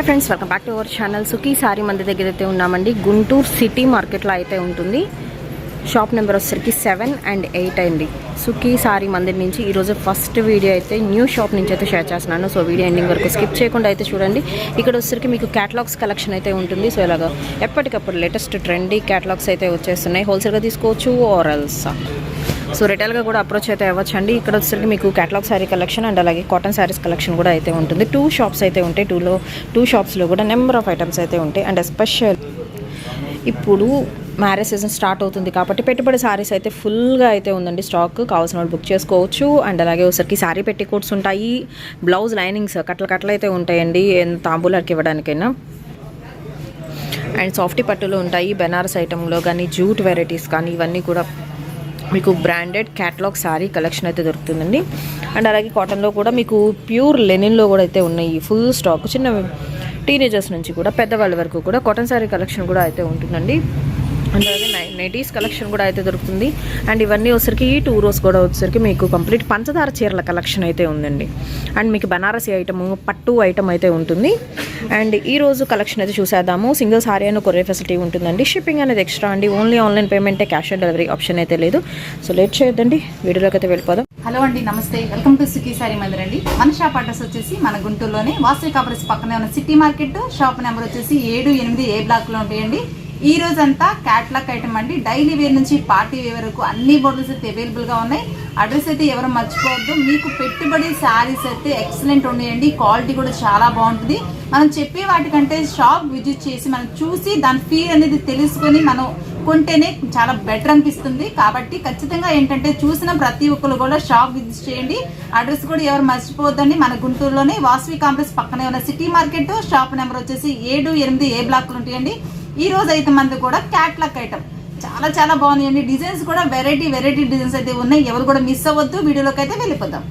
Hi friends, welcome back to our channel. Sukhi sorry మంది దగ్గర అయితే ఉన్నామండి. గుంటూరు సిటీ మార్కెట్లో అయితే ఉంటుంది. షాప్ నెంబర్ వచ్చేసరికి 7 and 8 అండి. సుఖీ సారీ మందిర్ నుంచి ఈరోజు ఫస్ట్ వీడియో అయితే న్యూ షాప్ నుంచి అయితే షేర్ చేస్తున్నాను. సో వీడియో ఎండింగ్ వరకు స్కిప్ చేయకుండా అయితే చూడండి. ఇక్కడ వచ్చేసరికి మీకు క్యాటలాగ్స్ కలెక్షన్ అయితే ఉంటుంది. సో ఇలాగా ఎప్పటికప్పుడు లేటెస్ట్ ట్రెండీ క్యాటలాగ్స్ అయితే వచ్చేస్తున్నాయి. హోల్సేల్గా తీసుకోవచ్చు ఆర్ ఎల్స్ సో రిటైల్గా కూడా అప్రోచ్ అయితే అవ్వచ్చండి. ఇక్కడ వచ్చేసరికి మీకు క్యాటలాగ్ శారీ కలెక్షన్ అండ్ అలాగే కాటన్ శారీస్ కలెక్షన్ కూడా అయితే ఉంటుంది. 2 షాప్స్ అయితే ఉంటాయి. టూ షాప్స్లో కూడా నెంబర్ ఆఫ్ ఐటమ్స్ అయితే ఉంటాయి. అండ్ ఎస్పెషల్ ఇప్పుడు మ్యారేజ్ సీజన్ స్టార్ట్ అవుతుంది కాబట్టి పెట్టుబడి శారీస్ అయితే ఫుల్గా అయితే ఉందండి. స్టాక్ కావాల్సిన వాళ్ళు బుక్ చేసుకోవచ్చు. అండ్ అలాగే ఒకసారికి శారీ పెట్టికోట్స్ ఉంటాయి. బ్లౌజ్ లైనింగ్స్ కట్టలు అయితే ఉంటాయండి, తాంబూలకి ఇవ్వడానికైనా. అండ్ సాఫ్టీ పట్టులు ఉంటాయి. బెనారస్ ఐటెంలో కానీ జూట్ వెరైటీస్ కానీ ఇవన్నీ కూడా మీకు బ్రాండెడ్ క్యాటలాగ్ శారీ కలెక్షన్ అయితే దొరుకుతుందండి. అండ్ అలాగే కాటన్లో కూడా మీకు ప్యూర్ లెనిన్లో కూడా అయితే ఉన్నాయి ఫుల్ స్టాక్. చిన్న టీనేజర్స్ నుంచి కూడా పెద్దవాళ్ళ వరకు కూడా కాటన్ శారీ కలెక్షన్ కూడా అయితే ఉంటుందండి. అండ్ అలాగే నైటీస్ కలెక్షన్ కూడా అయితే దొరుకుతుంది. అండ్ ఇవన్నీ వచ్చరికి 2 rows కూడా వచ్చేసరికి మీకు కంప్లీట్ పంచదార చీరల కలెక్షన్ అయితే ఉందండి. అండ్ మీకు బనారసీ ఐటము, పట్టు ఐటమ్ అయితే ఉంటుంది. అండ్ ఈ రోజు కలెక్షన్ అయితే చూసేద్దాము. సింగిల్ సారీ అయిన కొరియర్ ఫెసిలిటీ ఉంటుందండి. షిప్పింగ్ అనేది ఎక్స్ట్రా అండి. ఓన్లీ ఆన్లైన్ పేమెంటే, క్యాష్ ఆన్ డెలివరీ ఆప్షన్ అయితే లేదు. సో లేట్ చేయొద్దండి, వీడియోలోకి అయితే వెళ్ళిపోదాం. హలో అండి, నమస్తే, welcome to Sukhi sorry Mandir అండి. మన షాప్ అడ్రస్ వచ్చేసి మన గుంటూరులోనే వాసవి కాపర్స్ పక్కనే ఉన్న సిటీ మార్కెట్. షాప్ నెంబర్ వచ్చేసి 7, 8 ఏ బ్లాక్ లో ఉంటాయండి. ఈ రోజంతా క్యాట్లాగ్ ఐటమ్ అండి. డైలీ వేర్ నుంచి పార్టీ వేర్ వరకు అన్ని మోడల్స్ అయితే అవైలబుల్ గా ఉన్నాయి. అడ్రస్ అయితే ఎవరు మర్చిపోవద్దు. మీకు పెట్టుబడి శారీస్ అయితే ఎక్సలెంట్ ఉన్నాయండి. క్వాలిటీ కూడా చాలా బాగుంటుంది. మనం చెప్పే వాటికంటే షాప్ విజిట్ చేసి మనం చూసి దాని ఫీల్ అనేది తెలుసుకొని మనం కొంటేనే చాలా బెటర్ అనిపిస్తుంది. కాబట్టి ఖచ్చితంగా ఏంటంటే చూసిన ప్రతి ఒక్కరు కూడా షాప్ విజిట్ చేయండి. అడ్రస్ కూడా ఎవరు మర్చిపోవద్దండి. మన గుంటూరులోనే వాసవి కాంప్లెక్స్ పక్కనే ఉన్న సిటీ మార్కెట్. షాప్ నెంబర్ వచ్చేసి 7, 8 ఏ బ్లాక్ ఉంటాయండి. ఈ రోజు అయితే మనది కూడా క్యాట్లాగ్ ఐటమ్ చాలా చాలా బాగున్నాయండి. డిజైన్స్ కూడా వెరైటీ డిజైన్స్ అయితే ఉన్నాయి. ఎవరు కూడా మిస్ అవ్వద్దు. వీడియోలోకి అయితే వెళ్ళిపోదాం.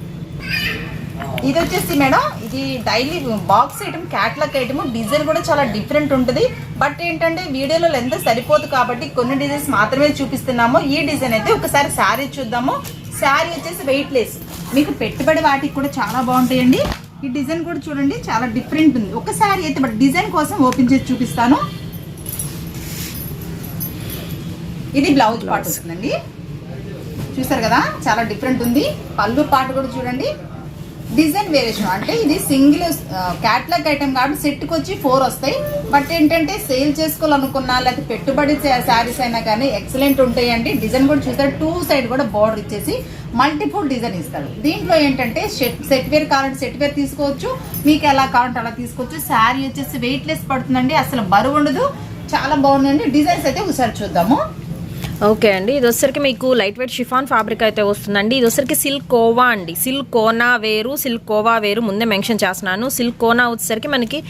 ఇది వచ్చేసి మేడం, ఇది daily box item, catalogue item. Design కూడా చాలా డిఫరెంట్ ఉంటుంది. బట్ ఏంటంటే వీడియోలో లెంత్ సరిపోదు కాబట్టి కొన్ని డిజైన్స్ మాత్రమే చూపిస్తున్నాము. ఈ డిజైన్ అయితే ఒకసారి శారీ చూద్దాము. శారీ వచ్చేసి వెయిట్ లెస్, మీకు పెట్టుబడి వాటికి కూడా చాలా బాగుంటాయండి. ఈ డిజైన్ కూడా చూడండి, చాలా డిఫరెంట్ ఉంది. ఒక శారీ అయితే బట్ డిజైన్ కోసం ఓపెన్ చేసి చూపిస్తాను. ఇది బ్లౌజ్ పార్ట్ వస్తుందండి. చూసారు కదా, చాలా డిఫరెంట్ ఉంది. పళ్ళు పార్ట్ కూడా చూడండి, డిజైన్ వేరియేషన్. అంటే ఇది సింగిల్ క్యాట్లాగ్ ఐటమ్ కాబట్టి సెట్కి వచ్చి 4 వస్తాయి. బట్ ఏంటంటే సేల్ చేసుకోవాలనుకున్నా లేకపోతే పెట్టుబడి శారీస్ అయినా కానీ ఎక్సలెంట్ ఉంటాయండి. డిజైన్ కూడా చూసారు, 2 సైడ్ కూడా బార్డర్ ఇచ్చేసి మల్టిపుల్ డిజైన్ ఇస్తాడు. దీంట్లో ఏంటంటే సెట్ వేర్ కావాలంటే సెట్ వేర్ తీసుకోవచ్చు, మీకు ఎలా కావాలంటే అలా తీసుకోవచ్చు. శారీ వచ్చేసి వెయిట్ లెస్ పడుతుందండి, అసలు బరువు ఉండదు. చాలా బాగుందండి. డిజైన్స్ అయితే ఒకసారి చూద్దాము. ఓకే అండి, ఇది వచ్చరికి మీకు లైట్ వెయిట్ షిఫాన్ ఫ్యాబ్రిక్ అయితే వస్తుందండి. ఇది వచ్చరికి సిల్క్ కోవా అండి. సిల్క్ కోనా వేరు, సిల్క్ కోవా వేరు ముందే మెన్షన్ చేస్తున్నాను. సిల్క్ కోనా వచ్చేసరికి మనకి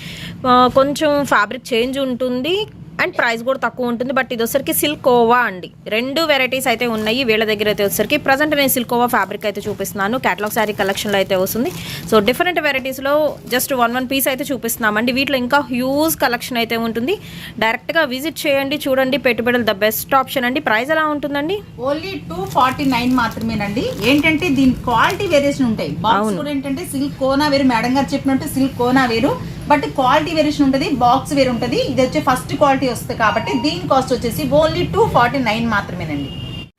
కొంచెం ఫ్యాబ్రిక్ చేంజ్ ఉంటుంది అండ్ ప్రైస్ కూడా తక్కువ ఉంటుంది. బట్ ఇది వచ్చరికి సిల్క్ కోవా అండి. 2 వెరైటీస్ అయితే ఉన్నాయి వీళ్ళ దగ్గర అయితే వచ్చరికి. ప్రజెంట్ నేను సిల్క్ కోవా ఫ్యాబ్రిక్ అయితే చూపిస్తున్నాను. క్యాటలాగ్ శారీ కలెక్షన్లో అయితే వస్తుంది. సో డిఫరెంట్ వెరైటీస్లో జస్ట్ 1 పీస్ అయితే చూపిస్తున్నామండి. వీటిలో ఇంకా హ్యూజ్ కలెక్షన్ అయితే ఉంటుంది. డైరెక్ట్గా విజిట్ చేయండి, చూడండి. పెట్టుబడులు ద బెస్ట్ ఆప్షన్ అండి. ప్రైస్ ఎలా ఉంటుందండి? ఓన్లీ 249 మాత్రమేనండి. ఏంటంటే దీని క్వాలిటీ వేరియేషన్ ఉంటాయి. బాక్స్ కూడా ఏంటంటే సిల్క్ కోనా వేరు, మేడం గారు చెప్పినట్టు సిల్క్ కోనా వేరు, బట్ క్వాలిటీ వేరియేషన్ ఉంటుంది. బాక్స్ వేరు ఉంటుంది. ఇది వచ్చి ఫస్ట్ క్వాలిటీ వస్తుంది కాబట్టి దీని కాస్ట్ వచ్చేసి ఓన్లీ 249 మాత్రమేనండి.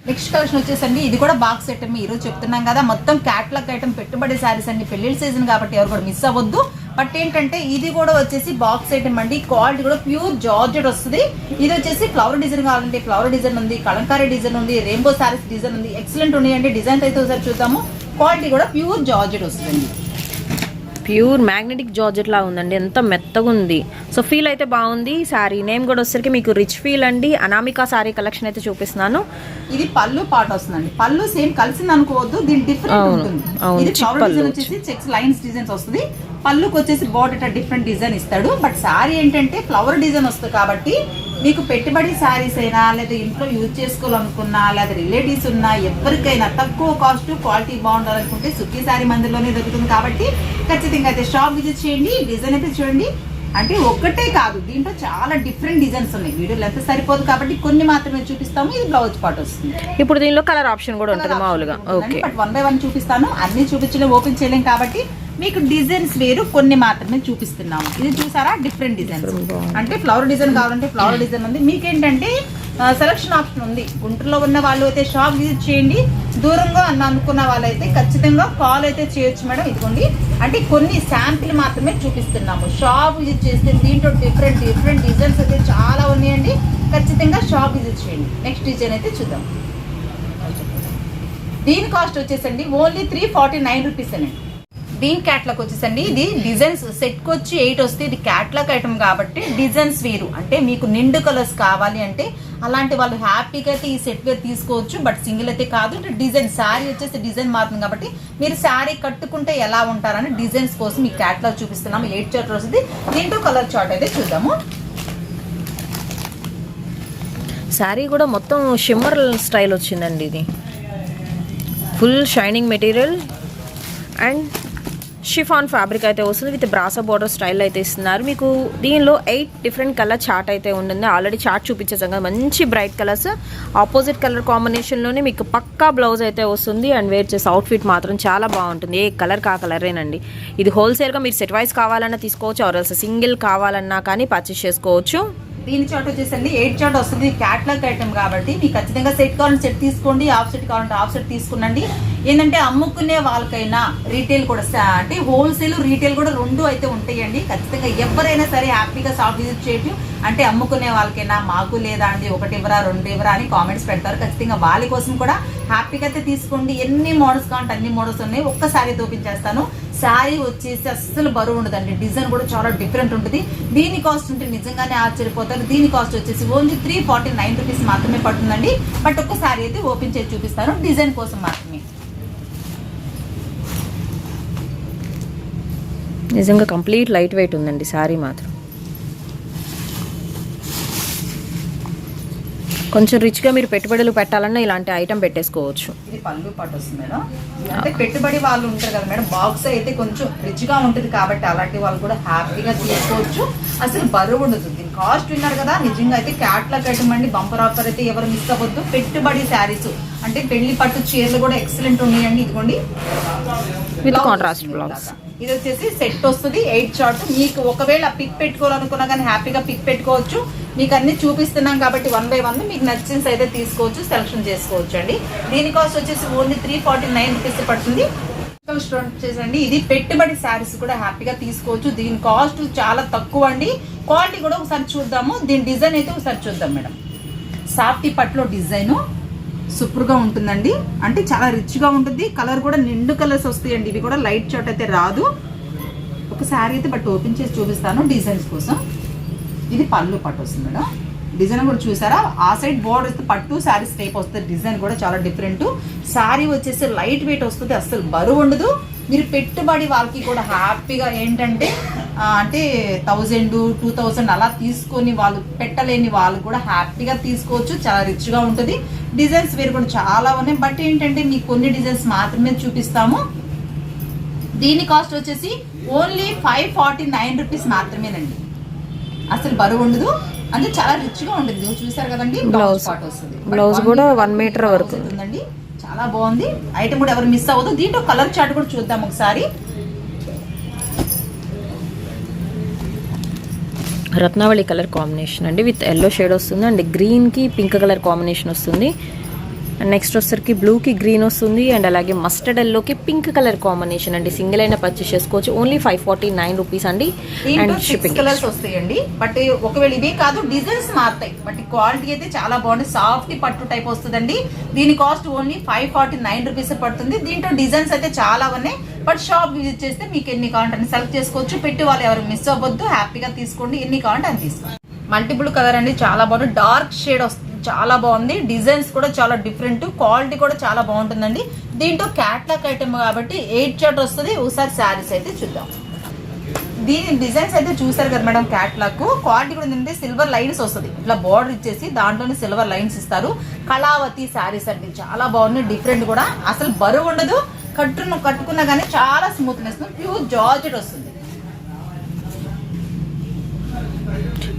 నెక్స్ట్ కలెక్షన్ వచ్చేసండి, ఇది కూడా బాక్స్ ఐటమ్. ఈరోజు చెప్తున్నాం కదా, మొత్తం క్యాట్లాగ్ ఐటమ్, పెట్టుబడి శారీస్ అండి. పెళ్లిళ్ళ సీజన్ కాబట్టి ఎవరు కూడా మిస్ అవ్వద్దు. బట్ ఏంటంటే ఇది కూడా వచ్చేసి బాక్స్ ఐటమ్ అండి. క్వాలిటీ కూడా ప్యూర్ జార్జెట్ వస్తుంది. ఇది వచ్చేసి ఫ్లవర్ డిజైన్ కావాలంటే ఫ్లవర్ డిజైన్ ఉంది, కలంకారీ డిజైన్ ఉంది, రెయిన్బో శారీస్ డిజైన్ ఉంది. ఎక్సలెంట్ ఉన్నాయండి. డిజైన్ అయితే ఒకసారి చూద్దాము. క్వాలిటీ కూడా ప్యూర్ జార్జెట్ వస్తుందండి. ప్యూర్ మ్యాగ్నెటిక్ జార్జెట్ లా ఉందండి, ఎంత మెత్తగా ఉంది. సో ఫీల్ అయితే బాగుంది. శారీ నేమ్ కూడా వచ్చేసరికి మీకు రిచ్ ఫీల్ అండి. అనామికా శారీ కలెక్షన్ అయితే చూపిస్తున్నాను. ఇది పళ్ళు పార్ట్ వస్తుందండి. పళ్ళు సేమ్ కలిసింది అనుకోవద్దు, దీని డిఫరెంట్ ఉంటుంది. ఇది ఫ్లవర్ డిజైన్ వచ్చేసి చెక్స్ లైన్స్ డిజైన్స్ వస్తుంది. పళ్ళుకి వచ్చేసి బోర్డర్ డిఫరెంట్ డిజైన్ ఇస్తాడు. బట్ శారీ ఏంటంటే ఫ్లవర్ డిజైన్ వస్తుంది కాబట్టి మీకు పెట్టుబడి శారీస్ అయినా లేదా ఇంట్లో యూజ్ చేసుకోవాలనుకున్నా లేదా రిలేటివ్స్ ఉన్నా ఎవరికైనా తక్కువ కాస్ట్ క్వాలిటీ బాగుండాలనుకుంటే సుఖీ శారీ మందిర్లోనే దొరుకుతుంది. కాబట్టి ఖచ్చితంగా అయితే షాప్ విజిట్ చేయండి. డిజైన్ అయితే చూడండి, అంటే ఒక్కటే కాదు, దీంట్లో చాలా డిఫరెంట్ డిజైన్స్ ఉన్నాయి. వీడియోలో ఎంత సరిపోదు కాబట్టి కొన్ని మాత్రమే చూపిస్తాము. ఇది బ్లౌజ్ పార్ట్ వస్తుంది. ఇప్పుడు దీనిలో కలర్ ఆప్షన్ కూడా ఉంటుంది మామూలుగా. ఓకే, బట్ 1 by 1 చూపిస్తాను. అన్ని చూపించడం ఓపెన్ చేయలేం కాబట్టి మీకు డిజైన్స్ వేరు, కొన్ని మాత్రమే చూపిస్తున్నాము. ఇది చూసారా డిఫరెంట్ డిజైన్స్, అంటే ఫ్లవర్ డిజైన్ కావాలంటే ఫ్లవర్ డిజైన్ ఉంది. మీకేంటంటే సెలక్షన్ ఆప్షన్ ఉంది. గుంటూరులో ఉన్న వాళ్ళు అయితే షాప్ విజిట్ చేయండి, దూరంగా అనుకున్న వాళ్ళైతే ఖచ్చితంగా కాల్ అయితే చేయొచ్చు మేడం. ఇదిగోండి, అంటే కొన్ని శాంపిల్ మాత్రమే చూపిస్తున్నాము. షాప్ విజిట్ చేస్తే దీంట్లో డిఫరెంట్ డిఫరెంట్ డిజైన్స్ అయితే చాలా ఉన్నాయండి. ఖచ్చితంగా షాప్ విజిట్ చేయండి. నెక్స్ట్ డిజైన్ అయితే చూద్దాం. దీని కాస్ట్ వచ్చేసండి ఓన్లీ 349 రూపీస్ అండి. దీని క్యాట్లాగ్ వచ్చేసండి, ఇది డిజైన్స్ సెట్కి వచ్చి 8 వస్తే ఇది క్యాట్లాగ్ ఐటమ్ కాబట్టి డిజైన్స్ వేరు. అంటే మీకు నిండు కలర్స్ కావాలి అంటే అలాంటి వాళ్ళు హ్యాపీగా అయితే ఈ సెట్ వేర్ తీసుకోవచ్చు. బట్ సింగిల్ అయితే కాదు, డిజైన్ శారీ వచ్చేసి డిజైన్ మారుతుంది కాబట్టి మీరు శారీ కట్టుకుంటే ఎలా ఉంటారని డిజైన్స్ కోసం ఈ క్యాట్లాగ్ చూపిస్తున్నాము. 8 చార్ట్ వస్తుంది. దీంట్లో కలర్ చార్ట్ అయితే చూద్దాము. శారీ కూడా మొత్తం షిమ్మర్ స్టైల్ వచ్చిందండి. ఇది full shining material and chiffon fabric అయితే వస్తుంది. విత్ బ్రాసా బోర్డర్ స్టైల్ అయితే ఇస్తున్నారు. మీకు దీనిలో 8 డిఫరెంట్ కలర్ చార్ట్ అయితే ఉంటుంది. ఆల్రెడీ చార్ట్ చూపించేసాం కదా, మంచి బ్రైట్ కలర్స్. ఆపోజిట్ కలర్ కాంబినేషన్లోనే మీకు పక్కా బ్లౌజ్ అయితే వస్తుంది. అండ్ వేర్ చేసే అవుట్ఫిట్ మాత్రం చాలా బాగుంటుంది. ఏ కలర్ కా కలరేనండి. ఇది హోల్సేల్గా మీరు సెట్ వైజ్ కావాలన్నా తీసుకోవచ్చు, ఆర్ సింగిల్ కావాలన్నా కానీ పర్చేస్ చేసుకోవచ్చు. దీని చార్ట్ వచ్చేసండి 8 చార్ట్ వస్తుంది. క్యాట్లాగ్ ఐటమ్ కాబట్టి మీకు ఖచ్చితంగా సెట్ కావాలంటే సెట్ తీసుకోండి, హాఫ్ సెట్ కావాలంటే హాఫ్ సెట్ తీసుకునండి. ఏంటంటే అమ్ముకునే వాళ్ళకైనా రీటైల్ కూడా, అంటే హోల్సేల్ రీటైల్ కూడా రెండు అయితే ఉంటాయండి. ఖచ్చితంగా ఎవరైనా సరే హ్యాపీగా షాప్ విజిట్ చేయొచ్చు. అంటే అమ్ముకునే వాళ్ళకైనా మాకు లేదా అండి 1 ఇవ్వరా 2 ఇవ్వరా అని కామెంట్స్ పెడతారు. ఖచ్చితంగా వాళ్ళ కోసం కూడా హ్యాపీగా అయితే తీసుకోండి. ఎన్ని మోడల్స్ కావాలంటే అన్ని మోడల్స్ ఉన్నాయి. ఒక్కసారి చూపించేస్తాను. శారీ వచ్చేసి అస్సలు బరువు ఉండదండి. డిజైన్ కూడా చాలా డిఫరెంట్ ఉంటుంది. దీని కాస్ట్ ఉంటే నిజంగానే ఆశ్చర్యపోతారు. దీని కాస్ట్ వచ్చేసి ఓన్లీ 349 రూపీస్ మాత్రమే పడుతుందండి. బట్ ఒక్కసారి అయితే ఓపెన్ చేసి చూపిస్తాను, డిజైన్ కోసం మాత్రమే. నిజంగా కంప్లీట్ లైట్ వెయిట్ ఉందండి శారీ మాత్రం. కొంచెం రిచ్గా మీరు పెట్టుబడులు పెట్టాలన్నా ఇలాంటి ఐటమ్ పెట్టేసుకోవచ్చు. ఇది పళ్ళు పాటు వస్తుంది మేడం. అంటే పెట్టుబడి వాళ్ళు ఉంటారు కదా మేడం, బాక్స్ అయితే కొంచెం రిచ్గా ఉంటుంది కాబట్టి అలాంటి వాళ్ళు కూడా హ్యాపీగా తీసుకోవచ్చు. అసలు బరువు ఉండదు. దీని కాస్ట్ విన్నారు కదా, నిజంగా అయితే క్యాట్లాగ్ ఐటమ్ అండి. బంపర్ ఆఫర్ అయితే ఎవరు మిస్ అవ్వద్దు. పెట్టుబడి శారీస్ అంటే పెళ్లి పట్టు చీరలు కూడా ఎక్సలెంట్ ఉన్నాయండి. ఇదిగోండి విత్ కాంట్రాస్ట్ బ్లౌజ్. ఇది వచ్చేసి సెట్ వస్తుంది 8 చార్ట్. మీకు ఒకవేళ పిక్ పెట్టుకోవాలనుకున్నా కానీ హ్యాపీగా పిక్ పెట్టుకోవచ్చు. మీకు అన్ని చూపిస్తున్నాం కాబట్టి 1 by 1 మీకు నచ్చిన అయితే తీసుకోవచ్చు, సెలెక్షన్ చేసుకోవచ్చు అండి. దీని కాస్ట్ వచ్చేసి ఓన్లీ 349 రూపీస్ పడుతుంది. చేసండి, ఇది పెట్టుబడి శారీస్ కూడా హ్యాపీగా తీసుకోవచ్చు. దీని కాస్ట్ చాలా తక్కువ అండి. క్వాలిటీ కూడా ఒకసారి చూద్దాము. దీని డిజైన్ అయితే ఒకసారి చూద్దాం మేడం. సాఫ్టీ పట్లో డిజైన్ సూపర్గా ఉంటుందండి. అంటే చాలా రిచ్గా ఉంటుంది. కలర్ కూడా నిండు కలర్స్ వస్తాయండి. ఇవి కూడా లైట్ చాట్ అయితే రాదు. ఒక శారీ అయితే బట్ ఓపెన్ చేసి చూపిస్తాను డిజైన్స్ కోసం. ఇది పళ్ళు పట్టు వస్తుంది మేడం. డిజైన్ కూడా చూసారా, ఆ సైడ్ బోర్డర్ వస్తే పట్టు శారీస్ టైప్ వస్తుంది. డిజైన్ కూడా చాలా డిఫరెంట్. శారీ వచ్చేసి లైట్ వెయిట్ వస్తుంది, అస్సలు బరువు ఉండదు. మీరు పెట్టుబడి వాళ్ళకి కూడా హ్యాపీగా ఏంటంటే అంటే 1000, 2000 అలా తీసుకొని వాళ్ళు పెట్టలేని వాళ్ళు కూడా హ్యాపీగా తీసుకోవచ్చు. చాలా రిచ్గా ఉంటుంది. డిజైన్స్ వేరు కూడా చాలా ఉన్నాయి. బట్ ఏంటంటే మీకు కొన్ని డిజైన్స్ మాత్రమే చూపిస్తాము. దీని కాస్ట్ వచ్చేసి ఓన్లీ 549 రూపీస్ మాత్రమేనండి. అసలు బరువు ఉండదు, అంటే చాలా రిచ్గా ఉంటుంది. చూసారు కదండి, బ్లౌజ్ పార్ట్ వస్తుంది. బ్లౌజ్ కూడా 1 మీటర్ వరకు ఉంటుందండి. చాలా బాగుంది. ఐటమ్ కూడా ఎవరు మిస్ అవ్వదు. దీంట్లో కలర్ చార్ట్ కూడా చూద్దాం ఒకసారి. రత్నావళి కలర్ కాంబినేషన్ అండి. విత్ ఎల్లో షేడ్ వస్తుంది అండ్ గ్రీన్కి పింక్ కలర్ కాంబినేషన్ వస్తుంది. అండ్ నెక్స్ట్ వచ్చేసరికి బ్లూకి గ్రీన్ వస్తుంది అండ్ అలాగే మస్టర్డ్ ఎల్లోకి పింక్ కలర్ కాంబినేషన్ అండి. సింగిల్ అయినా పర్చేస్ చేసుకోవచ్చు. ఓన్లీ 549 రూపీస్ అండి. అండ్ షిప్పింగ్ కలర్స్ వస్తాయండి. బట్ ఒకవేళ ఇవే కాదు డిజైన్స్ మారుతాయి. బట్ క్వాలిటీ అయితే చాలా బాగుంది. సాఫ్ట్ పట్టు టైప్ వస్తుందండి. దీని కాస్ట్ ఓన్లీ 549 రూపీస్ పడుతుంది. దీంట్లో డిజైన్స్ అయితే చాలా ఉన్నాయి. బట్ షాప్ విజిట్ చేస్తే మీకు ఎన్ని కావాలంటే సెలెక్ట్ చేసుకోవచ్చు. పెట్టి వాళ్ళు ఎవరు మిస్ అవ్వద్దు. హ్యాపీగా తీసుకోండి. ఎన్ని కావాలంటే అని తీసుకోండి. మల్టిపుల్ కలర్ అండి, చాలా బాగుంది. డార్క్ షేడ్ వస్తుంది, చాలా బాగుంది. డిజైన్స్ కూడా చాలా డిఫరెంట్. క్వాలిటీ కూడా చాలా బాగుంటుందండి. దీంట్లో క్యాట్లాగ్ ఐటమ్ కాబట్టి 8 చార్ట్ వస్తుంది. ఒకసారి శారీస్ అయితే చూద్దాం. దీని డిజైన్స్ అయితే చూసారు కదా మేడం. క్యాట్లాగ్ క్వాలిటీ కూడా ఏంటంటే సిల్వర్ లైన్స్ వస్తుంది. ఇట్లా బార్డర్ ఇచ్చేసి దాంట్లోనే సిల్వర్ లైన్స్ ఇస్తారు. కళావతి శారీస్ అండి, చాలా బాగుంది. డిఫరెంట్ కూడా, అసలు బరువు ఉండదు. కట్టుకున్నా కానీ చాలా స్మూత్నెస్, ప్యూర్ జార్జెట్ వస్తుంది.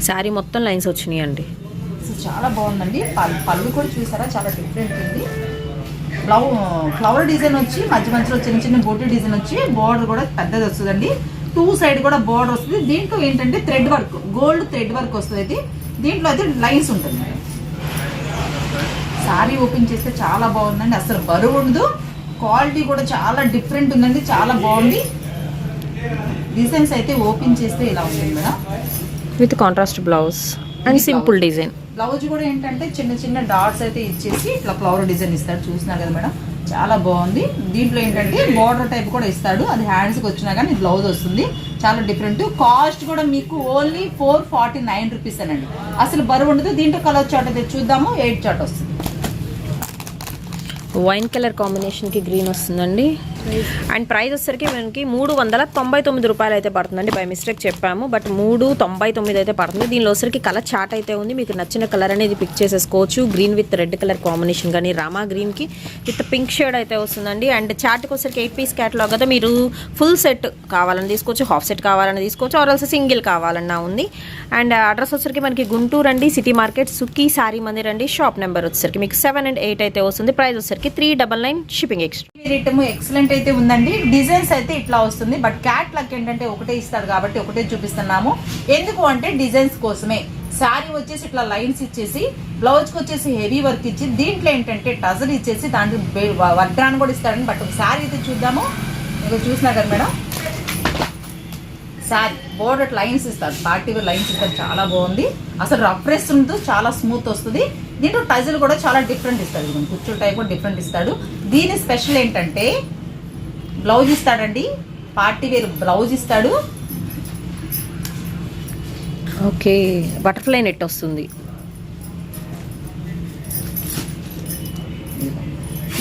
శారీ మొత్తం లైన్స్ వచ్చినాయి అండి. చాలా బాగుందండి. పళ్ళు కూడా చూసారా, చాలా డిఫరెంట్ ఉంది. ఫ్లవర్ డిజైన్ వచ్చి మధ్య మధ్యలో చిన్న చిన్న బోటీ డిజైన్ వచ్చి బోర్డర్ కూడా పెద్దది వస్తుందండి. 2 సైడ్ కూడా బోర్డర్ వస్తుంది. దీంట్లో ఏంటంటే thread work, gold thread work వస్తుంది. దీంట్లో అయితే లైన్స్ ఉంటుంది. సారీ ఓపెన్ చేస్తే చాలా బాగుందండి, అసలు బరువు ఉండదు. క్వాలిటీ కూడా చాలా డిఫరెంట్ ఉందండి, చాలా బాగుంది. డిజైన్స్ అయితే ఓపెన్ చేస్తే ఇలా ఉంటుంది madam, with contrast blouse and simple design. Blouse కూడా ఏంటంటే చిన్న చిన్న డాట్స్ అయితే ఇచ్చేసి ఇట్లా ఫ్లవర్ డిజైన్ ఇస్తాడు. చూస్తున్నారు కదా మేడం, చాలా బాగుంది. దీంట్లో ఏంటంటే బార్డర్ టైప్ కూడా ఇస్తాడు, అది హ్యాండ్స్కి వచ్చినా కానీ బ్లౌజ్ వస్తుంది. చాలా డిఫరెంట్. కాస్ట్ కూడా మీకు ఓన్లీ 449 రూపీస్ అనండి, అసలు బరువు ఉండదు. దీంట్లో కలర్ చాట్ అయితే చూద్దాము. 8 చాట్ వస్తుంది. వైన్ కలర్ కాంబినేషన్కి గ్రీన్ వస్తుందండి. అండ్ ప్రైస్ వచ్చేసరికి మనకి 399 రూపాయలు అయితే పడుతుందండి. బై మిస్టేక్ చెప్పాము, బట్ 399 అయితే పడుతుంది. దీనిలో వచ్చరికి కలర్ చార్ట్ అయితే ఉంది, మీకు నచ్చిన కలర్ అనేది పిక్ చేసేసుకోవచ్చు. Green with red colour combination కానీ రామా గ్రీన్కి విత్ పింక్ షేడ్ అయితే వస్తుందండి. అండ్ చార్ట్కి వచ్చరికి 8 పీస్ క్యాటలాగ్ కదా, మీరు ఫుల్ సెట్ కావాలని తీసుకోవచ్చు, హాఫ్ సెట్ కావాలని తీసుకోవచ్చు, ఆర్ సింగిల్ కావాలన్నా ఉంది. అండ్ అడ్రస్ వచ్చరికి మనకి గుంటూరు అండి, సిటీ మార్కెట్, సుఖీ సారీ మందిర్ అండి. షాప్ నెంబర్ వచ్చరికి మీకు 7 and 8 అయితే వస్తుంది. ప్రైస్ వచ్చరికి 399 షిప్పింగ్ ఎక్స్ట్రా. ఎక్సలెంట్ అయితే ఉందండి. డిజైన్స్ అయితే ఇట్లా వస్తుంది, బట్ క్యాట్లాగ్ ఏంటంటే ఒకటే ఇస్తారు కాబట్టి ఒకటే చూపిస్తున్నాము. ఎందుకు అంటే డిజైన్స్ కోసమే. శారీ వచ్చేసి ఇట్లా లైన్స్ ఇచ్చేసి, బ్లౌజ్ కి వచ్చేసి హెవీ వర్క్ ఇచ్చి, దీంట్లో ఏంటంటే టజల్ ఇచ్చేసి దాంట్లో వడ్రాన్ని కూడా ఇస్తారండి. బట్ ఒక శారీ అయితే చూద్దాము. మీకు చూసినా కదా మేడం, శారీ బోర్డర్ లైన్స్ ఇస్తారు, పార్టీ వేర్ లైన్స్ ఇస్తారు. చాలా బాగుంది, అసలు రఫ్రెస్ ఉంటుంది, చాలా స్మూత్ వస్తుంది. దీంట్లో టజల్ కూడా చాలా డిఫరెంట్ ఇస్తాడు, కుచ్చు టైప్ కూడా డిఫరెంట్ ఇస్తాడు. దీని స్పెషల్ ఏంటంటే బ్లౌజ్ ఇస్తాడండి, పార్టీ వేర్ బ్లౌజ్ ఇస్తాడు. ఓకే, బటర్ఫ్లై నెట్ వస్తుంది.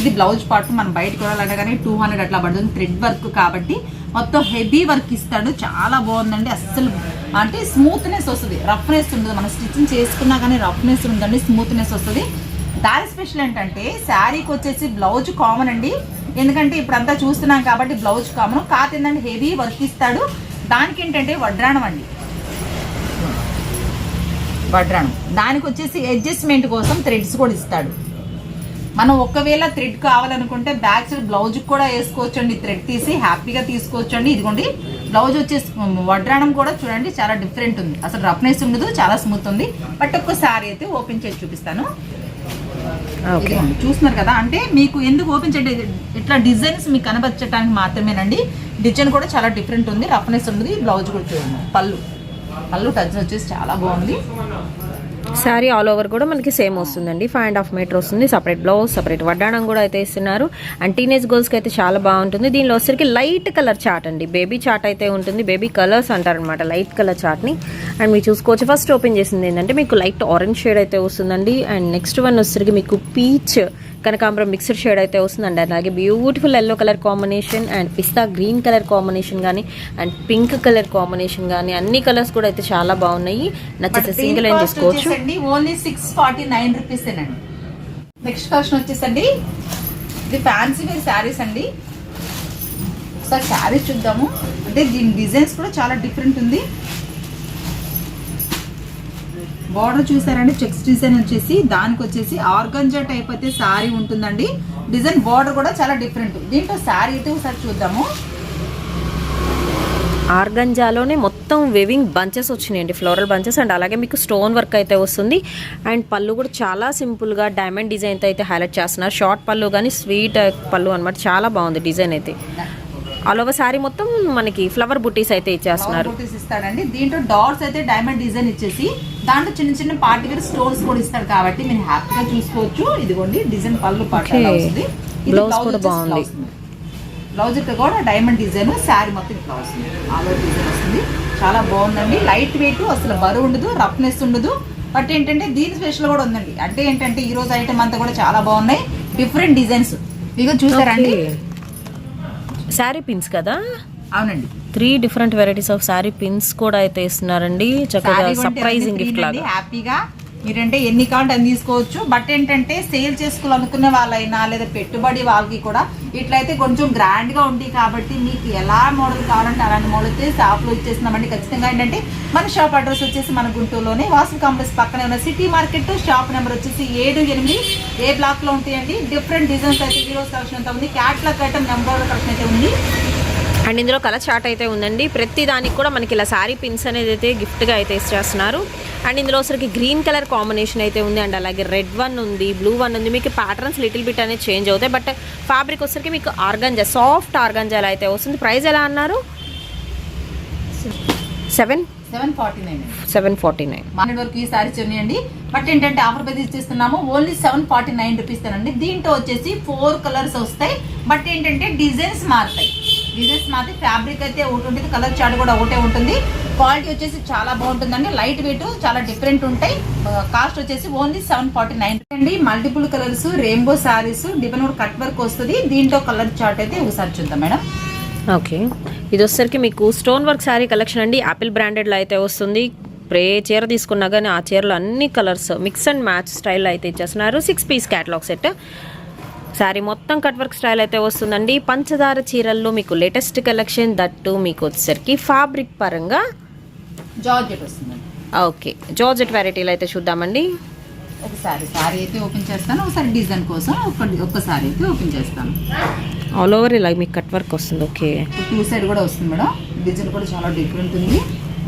ఇది బ్లౌజ్ పార్ట్. మనం బయట కొనాలంటే కానీ 200 అట్లా పడుతుంది. థ్రెడ్ వర్క్ కాబట్టి మొత్తం హెవీ వర్క్ ఇస్తాడు. చాలా బాగుందండి, అస్సలు అంటే స్మూత్నెస్ వస్తుంది, రఫ్నెస్ ఉండదు. మనం స్టిచ్చింగ్ చేసుకున్నా కానీ రఫ్నెస్ ఉందండి, స్మూత్నెస్ వస్తుంది. దాని స్పెషల్ ఏంటంటే శారీకి వచ్చేసి బ్లౌజ్ కామన్ అండి, ఎందుకంటే ఇప్పుడు అంతా చూస్తున్నాం కాబట్టి బ్లౌజ్ కామన్. కాదు ఏంటంటే హెవీ వర్క్ ఇస్తాడు. దానికి ఏంటంటే వడ్రాణం అండి, వడ్రాణం. దానికి వచ్చేసి అడ్జస్ట్మెంట్ కోసం థ్రెడ్స్ కూడా ఇస్తాడు. మనం ఒకవేళ థ్రెడ్ కావాలనుకుంటే బ్యాక్ సైడ్ బ్లౌజ్ కూడా వేసుకోవచ్చు అండి, థ్రెడ్ తీసి హ్యాపీగా తీసుకోవచ్చు అండి. ఇదిగోండి బ్లౌజ్ వచ్చేసి వడ్రాణం కూడా చూడండి, చాలా డిఫరెంట్ ఉంది, అసలు రఫ్నెస్ ఉండదు, చాలా స్మూత్ ఉంది. బట్ ఒక్కసారి అయితే ఓపెన్ చేసి చూపిస్తాను. చూస్తున్నారు కదా, అంటే మీకు ఎందుకు ఓపెన్ చేయండి, ఇట్లా డిజైన్స్ మీకు కనబరచడానికి మాత్రమేనండి. డిజైన్ కూడా చాలా డిఫరెంట్ ఉంది, రఫ్నెస్ ఉంది. బ్లౌజ్ కూడా చూడండి, పళ్ళు టచ్ వచ్చేసి చాలా బాగుంది. శారీ ఆల్ ఓవర్ కూడా మనకి సేమ్ వస్తుందండి, 5.5 మీటర్ వస్తుంది. సపరేట్ బ్లౌజ్, సపరేట్ వడ్డాణం కూడా అయితే ఇస్తున్నారు. అండ్ టీనేజ్ గర్ల్స్కి అయితే చాలా బాగుంటుంది. దీనిలో వచ్చరికి లైట్ కలర్ చార్ట్ అండి, బేబీ చార్ట్ అయితే ఉంటుంది. బేబీ కలర్స్ అంటారనమాట, లైట్ కలర్ చార్ట్ని. అండ్ మీరు చూసుకోవచ్చు, ఫస్ట్ ఓపెన్ చేసింది ఏంటంటే మీకు లైట్ ఆరెంజ్ షేడ్ అయితే వస్తుందండి. అండ్ నెక్స్ట్ వన్ వచ్చరికి మీకు పీచ్ కనకాంబరం మిక్స్డ్ షేడ్ అయితే వస్తుందండి. అలాగే beautiful yellow colour combination and pista green colour combination కానీ అండ్ పింక్ కలర్ కాంబినేషన్ కానీ అన్ని కలర్స్ కూడా అయితే చాలా బాగున్నాయి. నచ్చితే సింగిల్ ఏం చేసుకోవచ్చు. ఓన్లీ 649 రూపీస్ అండి. నెక్స్ట్ కలెక్షన్ వచ్చేసండి, ఇది ఫ్యాన్సీ వేర్ శారీస్ అండి. ఒకసారి శారీస్ చూద్దాము. అంటే దీని డిజైన్స్ కూడా చాలా డిఫరెంట్ ఉంది. బార్డర్ చూసారండి, చెక్స్ డిజైన్ వచ్చేసి దానికి వచ్చేసి ఆర్గంజా టైప్ అయితే శారీ ఉంటుందండి. డిజైన్ బార్డర్ కూడా చాలా డిఫరెంట్. దీంట్లో శారీ అయితే ఒకసారి చూద్దాము. ఆర్గంజాలోనే మొత్తం వెవింగ్ బంచెస్ వచ్చినాయండి, ఫ్లోరల్ బంచెస్. అండ్ అలాగే మీకు స్టోన్ వర్క్ అయితే వస్తుంది. అండ్ పళ్ళు కూడా చాలా సింపుల్గా డైమండ్ డిజైన్తో అయితే హైలైట్ చేస్తున్నారు. షార్ట్ పళ్ళు కానీ స్వీట్ పళ్ళు అనమాట, చాలా బాగుంది డిజైన్ అయితే. ఆల్ ఓవర్ శారీ మొత్తం మనకి ఫ్లవర్ బుటీస్ అయితే ఇచ్చేస్తున్నారు. బుటీస్ ఇస్తాడండి. దీంట్లో డాట్స్ అయితే డైమండ్ డిజైన్ ఇచ్చేసి దాంట్లో చిన్న చిన్న పార్టీ వేర్ స్టోన్స్ కూడా ఇస్తాడు కాబట్టి మీరు హ్యాపీగా చూసుకోవచ్చు. ఇదిగోండి డిజైన్ పళ్ళు పార్ట్ వస్తుంది. బ్లౌజ్ కూడా బాగుంది. బ్లౌజ్ ఇక్కడ కూడా డైమండ్ డిజైన్, శారీ మొత్తం ఇట్లా వస్తుంది, ఆల్ ఓవర్ డిజైన్ వస్తుంది. చాలా బాగుందండి, లైట్ వెయిట్, అసలు బరువు ఉండదు, రఫ్నెస్ ఉండదు. బట్ ఏంటంటే దీని స్పెషల్ కూడా ఉందండి. అంటే ఏంటంటే ఈ రోజు ఐటమ్ అంతా కూడా చాలా బాగున్నాయి, డిఫరెంట్ డిజైన్స్. ఇక చూసారండి శారీ పిన్స్ కదా. అవునండి, 3 different varieties of sari pins కూడా అయితే ఇస్తున్నారండి. చక్కగా సర్ప్రైజింగ్ గిఫ్ట్ లాగా హ్యాపీగా మీరంటే ఎన్ని కావాలంటే అన్ని తీసుకోవచ్చు. బట్ ఏంటంటే సేల్ చేసుకోవాలనుకునే వాళ్ళైనా లేదా పెట్టుబడి వాళ్ళకి కూడా ఇట్లయితే కొంచెం గ్రాండ్ గా ఉంటాయి కాబట్టి మీకు ఎలా మోడల్ కావాలంటే అలాంటి మోడల్ అయితే షాప్ లో ఇచ్చేస్తున్నామండి. ఖచ్చితంగా ఏంటంటే మన షాప్ అడ్రస్ వచ్చేసి మన గుంటూరులోనే వాసు కాంప్లెక్స్ పక్కనే ఉన్న సిటీ మార్కెట్. షాప్ నెంబర్ వచ్చేసి 7, 8 ఏ బ్లాక్ లో ఉంటాయండి. డిఫరెంట్ డిజైన్స్ అయితే ఈ రోజు కలెక్షన్ అంతా ఉంది. క్యాట్లాగ్ ఐటమ్ నెంబర్ కలెక్షన్ అయితే ఉంది. అండ్ ఇందులో కలర్ చార్ట్ అయితే ఉందండి. ప్రతి దానికి కూడా మనకి ఇలా శారీ పిన్స్ అనేది అయితే గిఫ్ట్గా అయితే ఇచ్చేస్తున్నారు. అండ్ ఇందులో వచ్చరికి గ్రీన్ కలర్ కాంబినేషన్ అయితే ఉంది. అండ్ అలాగే రెడ్ వన్ ఉంది, బ్లూ వన్ ఉంది. మీకు ప్యాటర్న్స్ లిటిల్ బిట్ అనేది చేంజ్ అవుతాయి. బట్ ఫ్యాబ్రిక్ వచ్చరికి మీకు ఆర్గంజా, సాఫ్ట్ ఆర్గంజా అయితే వస్తుంది. ప్రైస్ ఎలా అన్నారు? 749. మన వరకు ఈ సారీస్ ఉన్నాయండి. బట్ ఏంటంటే ఆఫర్ ప్రైస్ ఇచ్చేస్తున్నాము. ఓన్లీ 749 రూపీస్ అండి. దీంట్లో వచ్చేసి 4 కలర్స్ వస్తాయి. బట్ ఏంటంటే డిజైన్స్ మారుతాయి. ఫ్యాబ్రిక్ అయితే ఒకటి ఉంటుంది, కలర్ చార్ట్ కూడా ఒకటే ఉంటుంది. క్వాలిటీ వచ్చేసి చాలా బాగుంటుందండి. లైట్ వెయిట్, చాలా డిఫరెంట్ ఉంటాయి. కాస్ట్ వచ్చేసి ఓన్లీ 749 అండి. Multiple colours, rainbow saris, depend cut work వస్తుంది. దీంట్లో కలర్ చార్ట్ అయితే ఒకసారి చూద్దాం మేడం. ఓకే, ఇది వచ్చేసరికి మీకు స్టోన్ వర్క్ శారీ కలెక్షన్ అండి. యాపిల్ బ్రాండెడ్లో అయితే వస్తుంది. ఏ చీర తీసుకున్నా కానీ ఆ చీరలో అన్ని colours mix and match style అయితే ఇచ్చేస్తున్నారు. 6 పీస్ క్యాటలాగ్ సెట్. శారీ మొత్తం కట్ వర్క్ స్టైల్ అయితే వస్తుందండి. పంచదార చీరల్లో మీకు లేటెస్ట్ కలెక్షన్, దట్టు మీకు వచ్చేసరికి ఫ్యాబ్రిక్ పరంగా జార్జెట్ వస్తుంది. ఓకే, జార్జెట్ వెరైటీలు అయితే చూద్దామండి. ఒకసారి సారీ అయితే ఓపెన్ చేస్తాను, ఒకసారి డిజైన్ కోసం ఒక్కసారి అయితే ఓపెన్ చేస్తాను. ఆల్ ఓవర్ ఇలా మీకు కట్ వర్క్ వస్తుంది. ఓకే, 2 సైడ్ కూడా వస్తుంది మేడం. డిజైన్ కూడా చాలా డిఫరెంట్ ఉంది.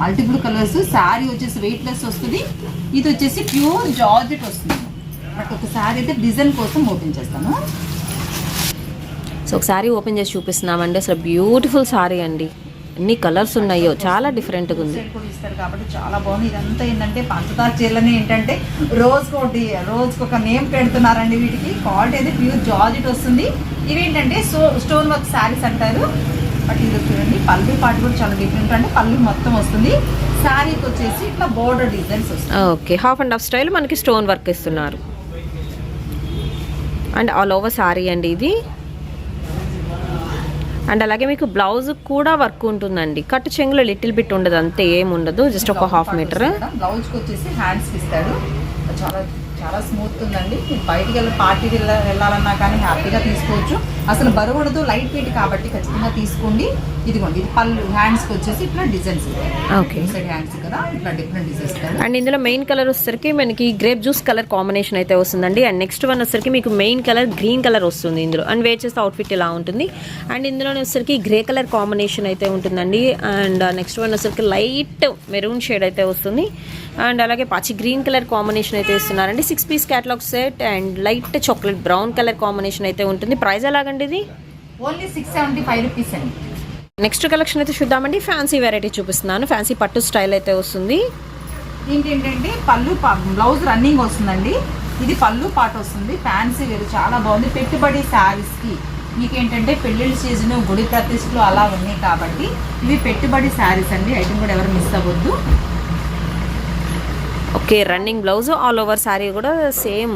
Multiple colours. శారీ వచ్చేసి వెయిట్ లెస్ వస్తుంది. ఇది వచ్చేసి ప్యూర్ జార్జెట్ వస్తుంది. బట్ ఒకసారి అయితే డిజైన్ కోసం ఓపెన్ చేస్తాను. సో ఒకసారి ఓపెన్ చేసి చూపిస్తున్నామండి. అసలు బ్యూటిఫుల్ సారీ అండి. ఎన్ని కలర్స్ ఉన్నాయో, చాలా డిఫరెంట్గా ఉంది. కూడా ఇస్తారు కాబట్టి చాలా బాగుంది. ఇదంతా ఏంటంటే పంచదార చీరలని ఏంటంటే రోజుకి ఒక నేమ్ పెడుతున్నారండి వీటికి. క్వాలిటీ అయితే ప్యూర్ జార్జెట్ వస్తుంది. ఇవేంటంటే స్టోన్ వర్క్ శారీస్ అంటారు. బట్ ఇది చూడండి, పళ్ళు పాటు కూడా చాలా డిఫరెంట్ అంటే పళ్ళు మొత్తం వస్తుంది. శారీకి వచ్చేసి ఇట్లా బోర్డర్ డిజైన్స్ వస్తాయి. Okay, half and half style మనకి స్టోన్ వర్క్ ఇస్తున్నారు. అండ్ ఆల్ ఓవర్ సారీ అండి ఇది. అండ్ అలాగే మీకు బ్లౌజ్ కూడా వర్క్ ఉంటుందండి. కట్టు చెంగులో లిటిల్ బిట్ ఉండదు, అంతే ఏం ఉండదు. జస్ట్ ఒక హాఫ్ మీటర్. బ్లౌజ్కి వచ్చేసి హ్యాండ్స్ ఇస్తాడు. చాలా చాలా స్మూత్ ఉందండి. బయటికి పార్టీకి వెళ్ళాలన్నా కానీ హ్యాపీగా తీసుకోవచ్చు. అసలు బరువు ఉండదు, లైట్ వెయిట్ కాబట్టి ఖచ్చితంగా తీసుకోండి. ఇదిగోండి, ఇది పళ్ళు. హ్యాండ్స్కి వచ్చేసి ఇట్లా డిజైన్స్. ఓకే, హ్యాండ్స్ కదా ఇట్లా డిఫరెంట్ డిజైన్స్. అండ్ ఇందులో మెయిన్ కలర్ వచ్చేసరికి మనకి గ్రేప్ జ్యూస్ కలర్ కాంబినేషన్ అయితే వస్తుందండి. అండ్ నెక్స్ట్ వన్ వచ్చేసరికి మీకు మెయిన్ కలర్ గ్రీన్ కలర్ వస్తుంది ఇందులో. అండ్ వేర్ చేస్తే అవుట్ఫిట్ ఇలా ఉంటుంది. అండ్ ఇందులో వచ్చేసరికి గ్రే కలర్ కాంబినేషన్ అయితే ఉంటుందండి. అండ్ నెక్స్ట్ వన్ వచ్చేసరికి లైట్ మెరూన్ షేడ్ అయితే వస్తుంది. అండ్ అలాగే పచ్చి గ్రీన్ కలర్ కాంబినేషన్ అయితే ఇస్తున్నారండి. 6 piece catalogue set. And light chocolate brown colour combination అయితే ఉంటుంది. ప్రైస్ ఎలాగండి ఇది? ఓన్లీ 675 రూపీస్ అండి. నెక్స్ట్ కలెక్షన్ అయితే చూద్దామండి. ఫ్యాన్సీ వెరైటీ చూపిస్తున్నాను. ఫ్యాన్సీ పట్టు స్టైల్ అయితే వస్తుంది. ఏంటంటే పళ్ళు బ్లౌజ్ రన్నింగ్ వస్తుందండి. ఇది పళ్ళు పాట వస్తుంది. ఫ్యాన్సీ వేరు చాలా బాగుంది. పెట్టుబడి శారీస్కి మీకు ఏంటంటే పెళ్ళిళ్ళ సీజన్, గుడి ప్రతిష్టలు అలా ఉన్నాయి కాబట్టి ఇవి పెట్టుబడి శారీస్ అండి. ఐటమ్ కూడా ఎవరు మిస్ అవ్వద్దు. Okay, running blouse, all over sari కూడా సేమ్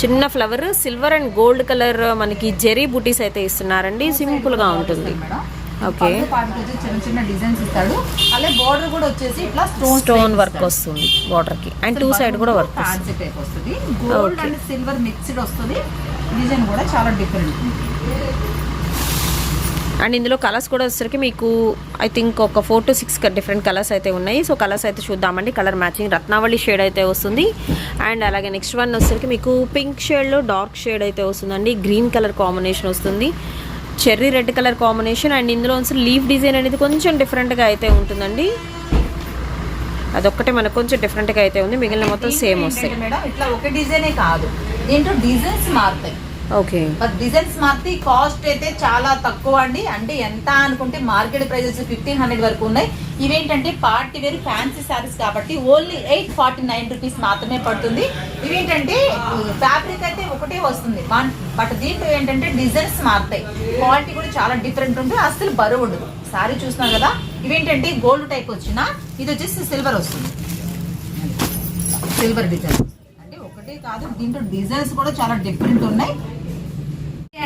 చిన్న flower, silver and gold colour మనకి జెరీ బూటీస్ అయితే ఇస్తున్నారండి. సింపుల్ గా ఉంటుంది. ఓకే, చిన్న చిన్న డిజైన్స్ ఇస్తాడు. అలాగే బోర్డర్ కూడా వచ్చేసి ఇట్లా స్టోన్ వర్క్ వస్తుంది బోర్డర్ కి. అండ్ 2 సైడ్ కూడా వర్క్ వస్తుంది. గోల్డ్ అండ్ సిల్వర్ మిక్స్డ్ వస్తుంది. డిజైన్ కూడా చాలా డిఫరెంట్. అండ్ ఇందులో కలర్స్ కూడా వచ్చేసరికి మీకు ఐ థింక్ ఒక 4 to 6 డిఫరెంట్ కలర్స్ అయితే ఉన్నాయి. సో కలర్స్ అయితే చూద్దామండి. కలర్ మ్యాచింగ్ రత్నావళి షేడ్ అయితే వస్తుంది. అండ్ అలాగే నెక్స్ట్ వన్ వచ్చేసరికి మీకు పింక్ షేడ్లో డార్క్ షేడ్ అయితే వస్తుందండి. గ్రీన్ కలర్ కాంబినేషన్ వస్తుంది. Cherry red colour combination. And ఇందులో లీఫ్ డిజైన్ అనేది కొంచెం డిఫరెంట్గా అయితే ఉంటుందండి. అదొక్కటే మనకు కొంచెం డిఫరెంట్గా అయితే ఉంది. మిగిలిన మొత్తం సేమ్ వస్తాయి. ఇట్లా ఒక డిజైనే కాదు, దీంట్లో డిజైన్స్ మారుతాయి. ఓకే, డిజైన్స్ మారితే కాస్ట్ అయితే చాలా తక్కువ అండి. అంటే ఎంత అనుకుంటే మార్కెట్ ప్రైజెస్ 1500 వరకు ఉన్నాయి. ఇవేంటంటే పార్టీ వేర్ ఫ్యాన్సీ శారీస్ కాబట్టి ఓన్లీ 849 రూపీస్ మాత్రమే పడుతుంది. ఇవేంటంటే ఫ్యాబ్రిక్ అయితే ఒకటే వస్తుంది. బట్ దీంట్లో ఏంటంటే డిజైన్స్ మారుతాయి. క్వాలిటీ కూడా చాలా డిఫరెంట్ ఉంటుంది. అసలు బరువు ఉండదు. శారీ చూస్తున్నాం కదా, ఇవేంటంటే గోల్డ్ టైప్ వచ్చిన ఇది వచ్చేసి సిల్వర్ వస్తుంది. సిల్వర్ డిజైన్ అంటే ఒకటే కాదు, దీంట్లో డిజైన్స్ కూడా చాలా డిఫరెంట్ ఉన్నాయి.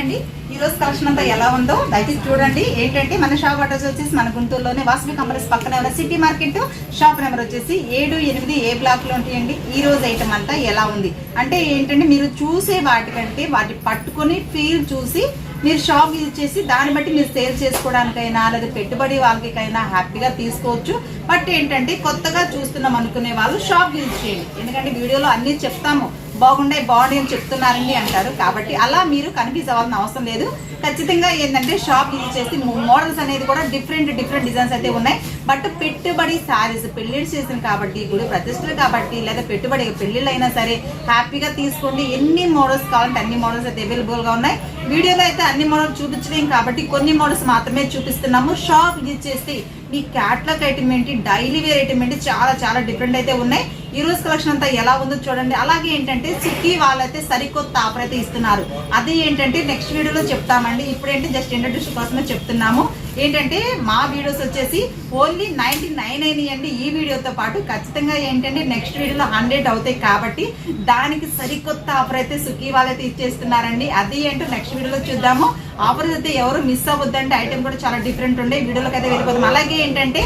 అండి ఈ రోజు కలెక్షన్ అంతా ఎలా ఉందో దయచేసి చూడండి. ఏంటంటే మన షాప్ అడ్రస్ వచ్చేసి మన గుంటూరులోనే వాసవి కాంప్లెక్స్ పక్కనే ఉన్న సిటీ మార్కెట్, షాప్ నెంబర్ వచ్చేసి 7-8 బ్లాక్ లో ఉంటాయండి. ఈ రోజు ఐటమ్ అంతా ఎలా ఉంది అంటే ఏంటంటే మీరు చూసే వాటికంటే వాటి పట్టుకొని ఫీల్ చూసి మీరు షాప్ యూజ్ చేసి దాన్ని బట్టి మీరు సేల్ చేసుకోవడానికైనా లేదా పెట్టుబడి వాళ్ళకైనా హ్యాపీగా తీసుకోవచ్చు. బట్ ఏంటంటే కొత్తగా చూస్తున్నాం అనుకునే వాళ్ళు షాప్ యూజ్ చేయండి. ఎందుకంటే వీడియోలో అన్ని చెప్తాము, బాగుండి అని చెప్తున్నారండి అంటారు. కాబట్టి అలా మీరు కన్ఫ్యూజ్ అవ్వాల్సిన అవసరం లేదు. ఖచ్చితంగా ఏంటంటే షాప్ యూజ్ చేసి మోడల్స్ అనేది కూడా డిఫరెంట్ డిజైన్స్ అయితే ఉన్నాయి. బట్ పెట్టుబడి శారీస్ పెళ్లిళ్ళు చేసిన కాబట్టి, గుడి ప్రతిష్టలు కాబట్టి, లేదా పెట్టుబడి పెళ్లిళ్ళు అయినా సరే హ్యాపీగా తీసుకోండి. ఎన్ని మోడల్స్ కావాలంటే అన్ని మోడల్స్ అయితే అవైలబుల్ గా ఉన్నాయి. వీడియోలో అయితే అన్ని మోడల్స్ చూపించలేం కాబట్టి కొన్ని మోడల్స్ మాత్రమే చూపిస్తున్నాము. షాప్ యూజ్ చేసి మీ క్యాట్లాగ్ ఐటమ్ ఏంటి, డైలీ వేర్ ఐటమ్ ఏంటి, చాలా డిఫరెంట్ అయితే ఉన్నాయి. ఈ రోజు కలెక్షన్ అంతా ఎలా ఉందో చూడండి. అలాగే ఏంటంటే సిటీ వాళ్ళైతే సరికొత్త ఆఫర్ అయితే ఇస్తున్నారు. అది ఏంటంటే నెక్స్ట్ వీడియోలో చెప్తామండి. ఇప్పుడేంటి జస్ట్ ఇంట్రడ్యూషన్ కోసమే చెప్తున్నాము. ఏంటంటే మా వీడియోస్ వచ్చేసి ఓన్లీ 99 అయినాయండి. ఈ వీడియోతో పాటు ఖచ్చితంగా ఏంటంటే నెక్స్ట్ వీడియోలో 100 అవుతాయి. కాబట్టి దానికి సరికొత్త ఆఫర్ అయితే సుఖీ వాళ్ళైతే ఇచ్చేస్తున్నారండి. అది ఏంటో నెక్స్ట్ వీడియోలో చూద్దాము. ఆఫర్స్ అయితే ఎవరు మిస్ అవ్వద్దంటే ఐటమ్ కూడా చాలా డిఫరెంట్ ఉండే. వీడియోలోకి అయితే వెళ్ళిపోతాం. అలాగే ఏంటంటే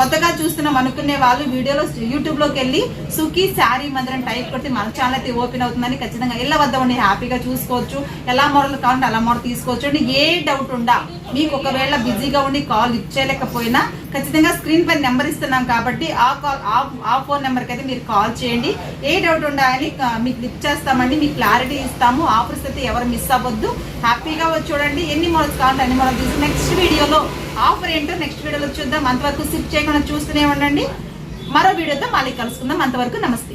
కొత్తగా చూస్తున్నాం అనుకునే వాళ్ళు వీడియోలో యూట్యూబ్ లోకి వెళ్ళి సుఖీ శారీ మందిరం టైప్ కొట్టి మన ఛానల్ అయితే ఓపెన్ అవుతుందని ఖచ్చితంగా వెళ్ళవద్దామండి. హ్యాపీగా చూసుకోవచ్చు. ఎలా మోడల్ కావాలంటే అలా మోడల్ తీసుకోవచ్చు అండి. ఏ డౌట్ ఉండా మీకు ఒకవేళ బిజీగా ఉండి కాల్ లిఫ్ట్ చేయలేకపోయినా ఖచ్చితంగా స్క్రీన్ పైన నెంబర్ ఇస్తున్నాం కాబట్టి ఆ ఫోన్ నెంబర్కి అయితే మీరు కాల్ చేయండి. ఏ డౌట్ ఉండా అని మీకు లిఫ్ట్ చేస్తామండి. మీకు క్లారిటీ ఇస్తాము. ఆఫర్స్ అయితే ఎవరు మిస్ అవ్వద్దు. హ్యాపీగా చూడండి. ఎన్ని మోడల్స్ కావాలంటే అన్ని మోడల్ తీసి నెక్స్ట్ వీడియోలో ఆఫర్ ఏంటో నెక్స్ట్ వీడియోలో చూద్దాం. అంతవరకు స్కిప్ చేయకుండా చూస్తూనే ఉండండి. మరో వీడియోతో మళ్ళీ కలుసుకుందాం. అంతవరకు నమస్తే.